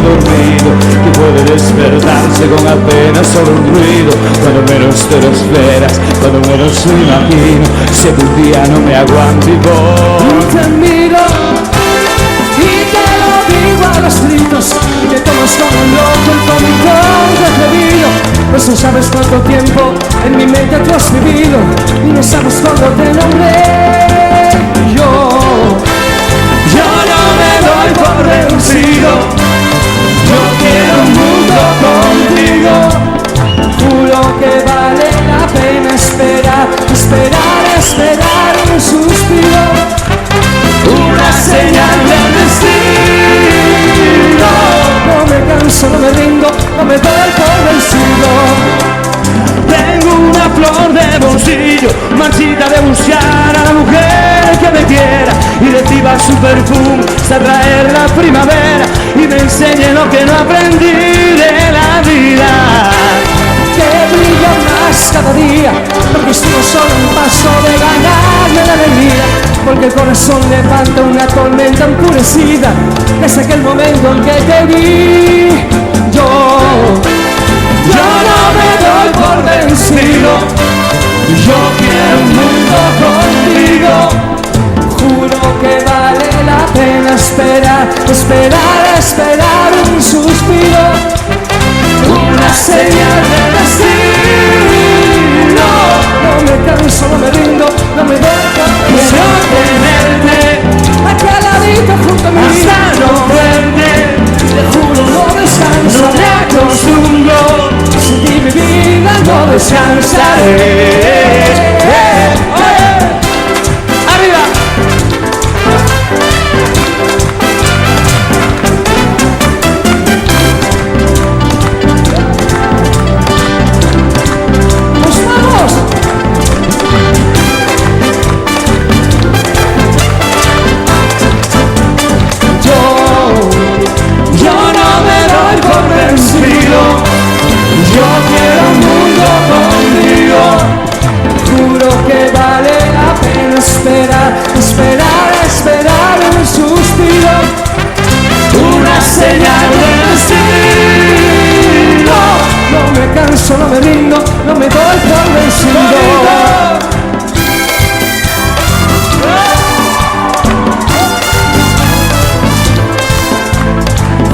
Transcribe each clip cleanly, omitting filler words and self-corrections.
dormido, que puede despertarse con apenas solo un ruido. Cuando menos te lo esperas, cuando menos lo imagino, si algún día no me aguanto y voy. Te miro y te lo digo a los gritos, y te tomas como un loco el control atrevido. Pues no sabes cuánto tiempo en mi mente tú has vivido, y no sabes cuándo te nombré. Yo no me doy por vencido, yo quiero un mundo contigo. Juro que vale la pena esperar, esperar, esperar un suspiro, una señal del destino. No me canso, no me rindo, no me doy por vencido. Tengo una flor de bolsillo, marchita de buscar a la mujer que me quiera y reciba su perfume hasta traer la primavera y me enseñe lo que no aprendí de la vida. Que brilla más cada día, porque estoy solo un paso de ganarme la alegría, porque el corazón levanta una tormenta enfurecida desde aquel momento en que te vi. Yo no me doy por vencido, yo quiero un mundo contigo. Juro que vale la pena esperar, esperar, esperar un suspiro, una señal de destino. No me canso, no me rindo, no me doy por vencido. Tenerte aquí al ladito junto a mí hasta no verte, te juro no descanso, no me acostumbro. Sin ti mi vida no descansaré. ¡Arriba! ¡Pues vamos! Yo no me doy por vencido, yo quiero un mundo contigo. Juro que vale la pena esperar, esperar, esperar un suspiro, una señal del destino. No me canso, no me rindo, no me doy por vencido.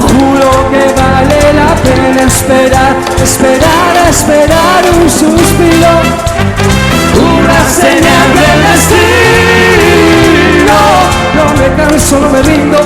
Juro que vale la pena esperar, esperar, esperar un suspiro, una señal del destino. No me canso, no me rindo,